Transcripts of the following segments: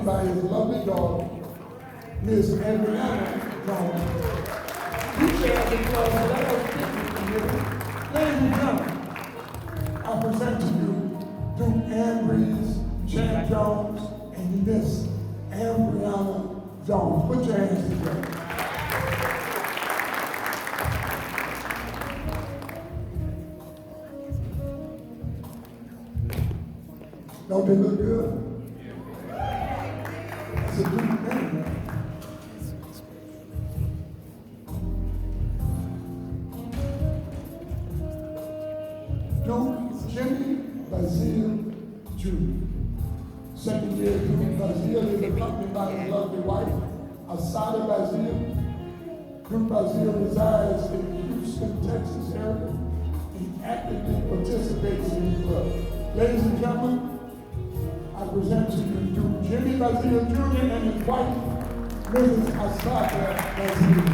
accompanied by his lovely daughter, Miss Edmond Jones. He shares the club's last picnic committee. Ladies and gentlemen, I present to you Duke Ambreeze, Chan Jones, and Miss Ambriana Jones. Put your hands together. Don't they look good? That's a good thing. Duke Jimmy Basile Jr. Second year Duke Basile is accompanied by his lovely wife, Asada Basile. Duke Basile resides in the Houston, Texas area and actively participates in the club. Ladies and gentlemen, I present to you Duke Jimmy Basile Jr. and his wife, Mrs. Asada Basile.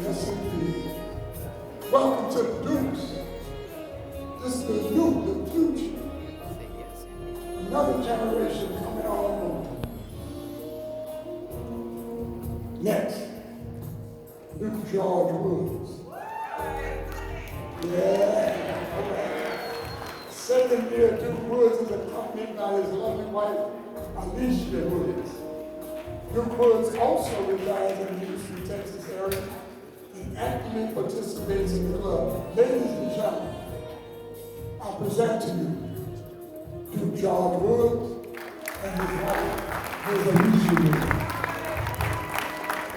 Yes, indeed. Welcome to the Dukes. This is the Duke, the future. Another generation coming on. Next, Duke George Woods. Yeah. Second year, Duke Woods is accompanied by his lovely wife, Alicia Woods. Duke Woods also resides in the Houston, Texas area and actively participates in the club. Ladies and gentlemen, I present to you Duke George Woods and his wife, Ms. Alicia Woods.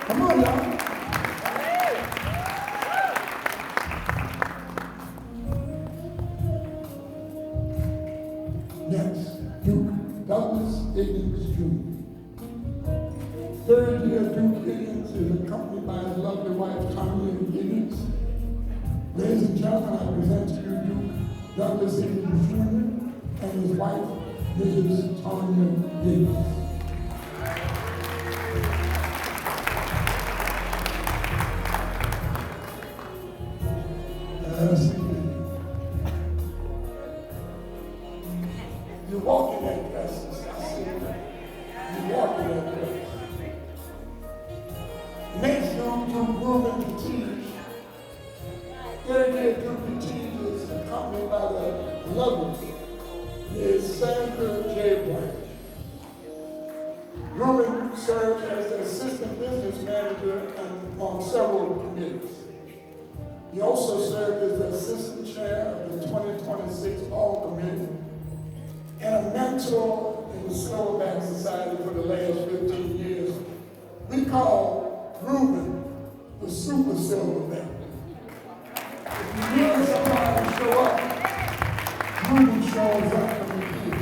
Come on, y'all. Next, Duke Douglas Higgins Jr. Third year, Duke Higgins is accompanied by his lovely wife, Tanya Higgins. Ladies and gentlemen, I present to you Duke Douglas Higgins Jr. and his wife, Mrs. Tanya Higgins. You walk in that dress, I see that. You walk in that dress. Next, Duke Ruben Petit. Third year, Duke Petit is accompanied by the lovely Ms. Sandra J. Branch. Ruben served as the assistant business manager on several committees. He also served as the assistant chair of the 2026 Ball Committee and a mentor in the Silverback Society for the last 15 years. We call Ruben the Super Silverback. If you need somebody to show up, Ruben shows up for you.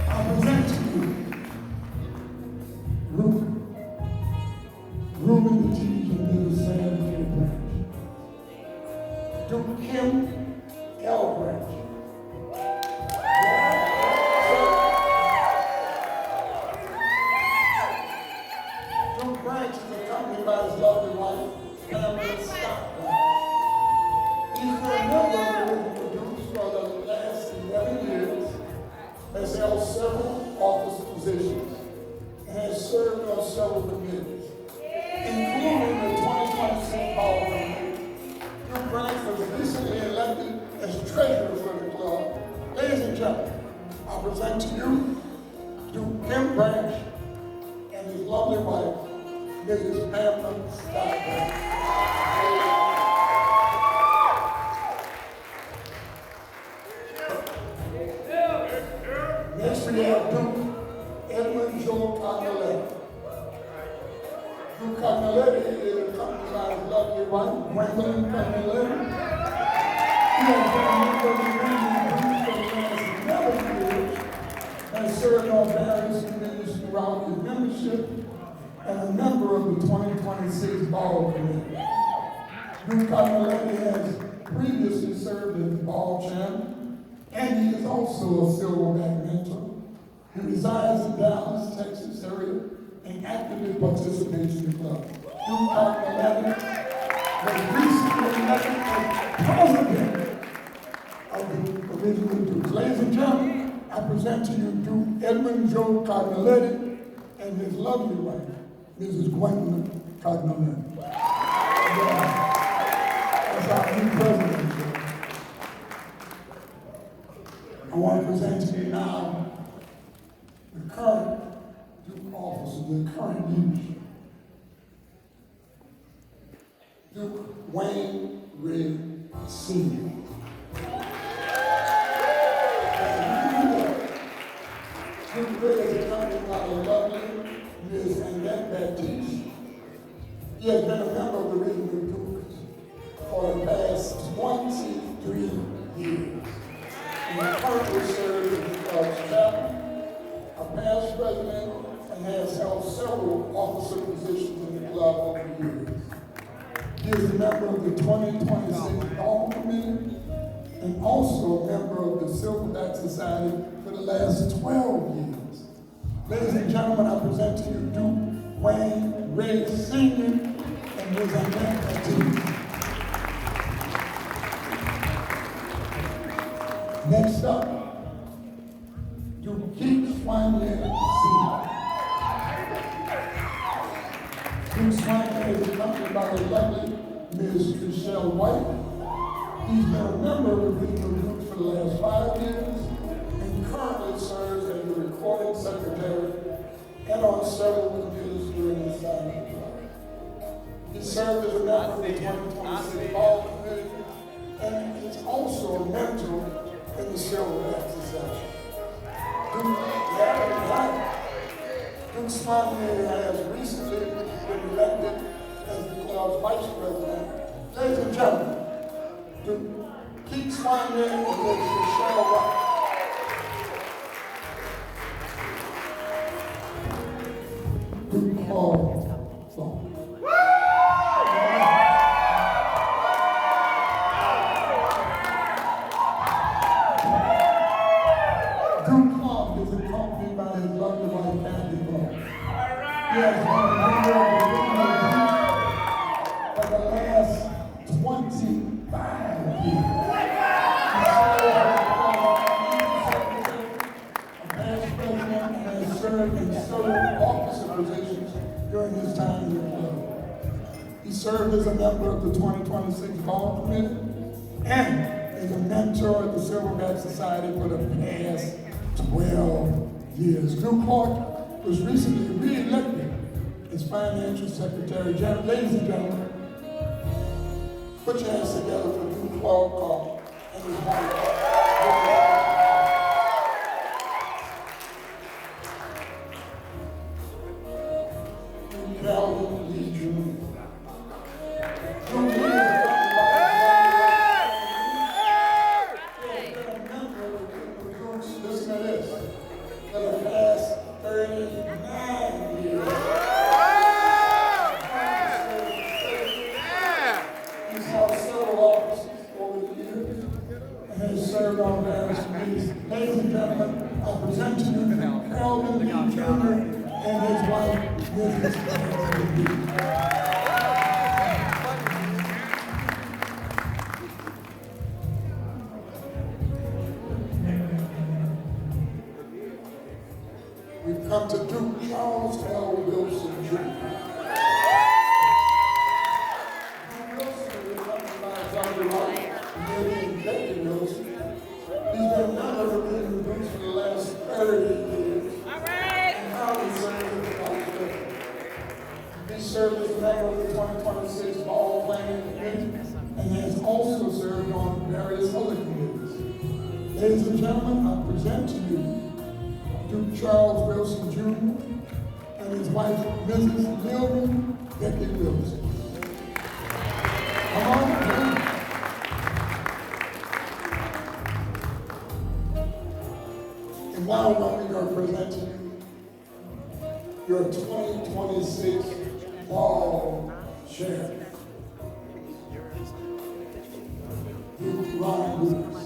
I present to you Ruben the teacher and the Sam J. Branch. Duke Kim L. Branch. Duke Branch is accompanied by his lovely wife, Pamela Scott Branch. He's been a member of the Dukes for the last 11 years, has held several office positions, and has served on several committees, including the 2026 Ball Committee. Duke Branch was recently elected as treasurer for the club. Ladies and gentlemen, I present to you Duke Kim Branch and his lovely wife, Mrs. Pamela Scott Branch. Next we have Duke Edmond Cagnolatti. Duke Cagnolatti is accompanied by his lovely wife, Gwendolyn Cagnolatti. He has been a member of the Dukes for the last 11 years, has served on various committees throughout his membership, and a member of the 2026 Ball Committee. Duke Cagnolatti has previously served as the ball chairman, and he is also a Silverback mentor. He resides in Dallas, Texas area, and actively participates in the club. Duke Cagnolatti was recently elected as president of the individual Dukes. Ladies and gentlemen, I present to you Duke Edmond Joe Cagnolatti and his lovely wife, Mrs. Gwendolyn Cagnolatti. That's our new president. I want to present to you now the current Duke officers, the current leadership. Duke Wayne Ray Sr. Duke Ray is accompanied by the lovely Ms. Annette Baptiste. He has been a member of the Regional Dukes for the past 23 years. He currently serves as the club's chaplain, a past president, and has held several officer positions in the club over the years. He is a member of the 2026 Ball Committee and also a member of the Silverback Society for the last 12 years. Ladies and gentlemen, I present to you Duke Wayne Ray Sr. and Ms. Annette Baptiste. Next up, Duke Keith Swanier Sr. Duke Swanier is accompanied by the lovely Ms. Michelle White. He's been a member of the Regional Dukes for the last 5 years and currently serves as the recording secretary and on several committees during his time in the club. He served as a member of the 2026 Ball Committee and is also a mentor in the Silverback Society. Duke Swanier has recently been elected as the club's vice president. Ladies and gentlemen, Duke Keith Swanier and Ms. Michelle White. Duke Paul Clark. Duke Clark is accompanied by his lovely wife, Kathy Clark. He has been a member of the Regional Dukes for the last 25 years. He served as a past president and has served in several officer positions during his time in the club. He served as a member of the 2026 Ball Committee and as a mentor at the Silverback Society for the past 12 years. Duke Clark was recently re-elected as Financial Secretary General. Ladies and gentlemen, put your hands together for Duke Clark and his wife. Calvin Lee Jr. Duke Lee is a member of the Dukes, listen to this, for the past 39 years. He's held several offices over the years and has served on various committees. Ladies and gentlemen, I present to you Calvin Lee Jr. and his wife, Mrs. Lee. We've come to Duke Charles L. Wilson Jr. Duke Wilson is accompanied by his other wife, Lillian Becky Wilson. He's been a member of the Regional Dukes for the last 30 years. All right. And currently serves as the vice president. He served as a member of the 2026 Ball Planning Committee and has also served on various other committees. Ladies and gentlemen, I present to you Duke Charles Wilson Jr. and his wife, Mrs. Lillian Becky Wilson. Come on, please. And now we are presenting you your 2026 Ball Chair, Duke Ron Lucas.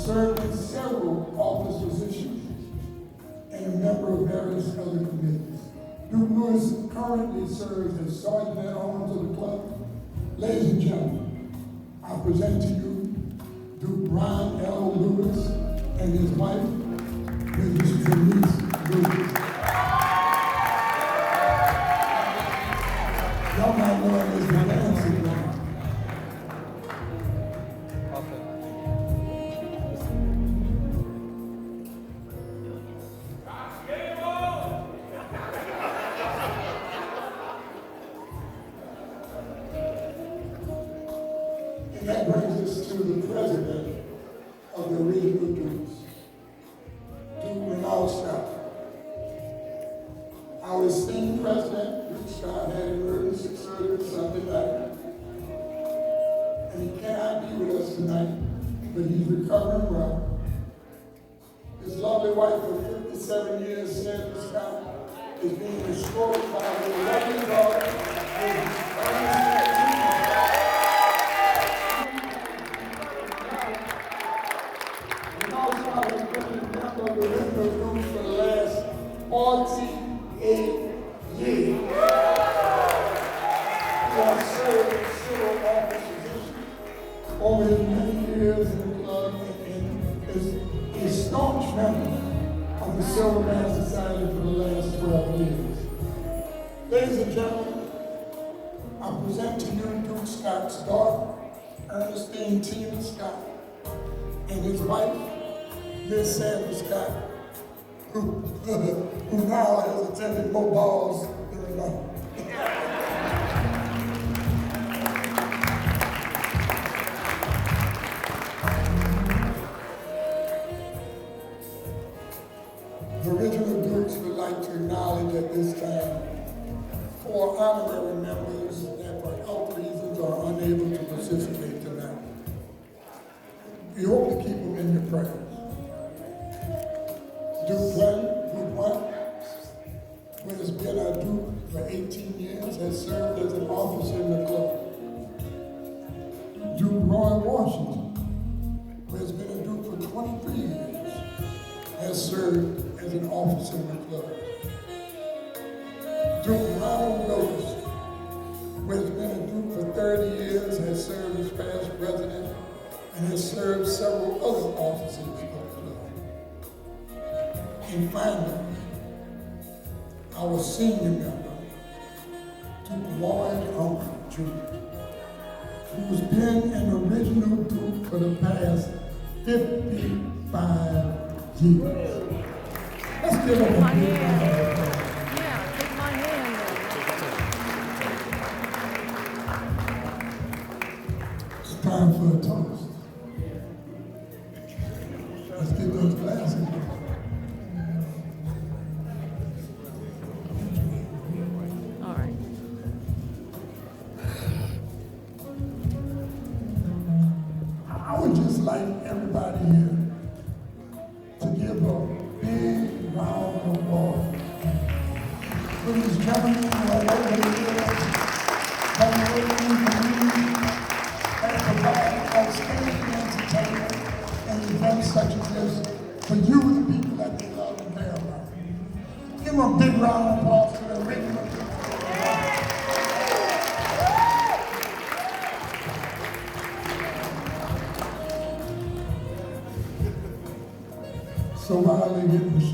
served in several office positions, and a member of various other committees. Duke Lewis currently serves as Sergeant at Arms of the club. Ladies and gentlemen, I present to you Duke Brian L. Lewis and his wife, Mrs. Denise Lewis. Y'all might know him as Nancy now. And that brings us to the president of the original Dukes, Duke Renald Scott. Our esteemed president, Duke Scott, had emergency surgery Sunday night, and he cannot be with us tonight, but he's recovering well. His lovely wife of 57 years, Sandra Scott, is being restored by her lovely daughter, for the last 48 years. He has served in several office positions over his many years in the club and is a staunch member of the Silver Man Society for the last 12 years. Ladies and gentlemen, I present to you Duke Scott's daughter, Ernestine Tina Scott, and his wife, Miss Sandra Scott, who now has attended more balls than enough. The original Dukes would like to acknowledge at this time 4 honorary members that for health reasons are unable to participate tonight. We hope to keep them in your prayers. Duke One, who has been our Duke for 18 years, has served as an officer in the club. Duke Roy Washington, who has been a Duke for 23 years, has served as an officer in the club. Duke Ronald Lewis, who has been a Duke for 30 years, has served as past president and has served several other officers of the club. And finally, our senior member, Duke Lloyd Elmond Jr., who's been an original Duke for the past 55 years. Let's give him a big round of applause. Yeah, take my hand. It's time for a toast. Let's get those glasses. All right. I would just like everybody here to give a big round of applause for these gentlemen who are over the years have worked in the community and provide outstanding entertainment and events such as this for you, the people that they love and care about. Give them a big round of applause to the original people. So while they're getting the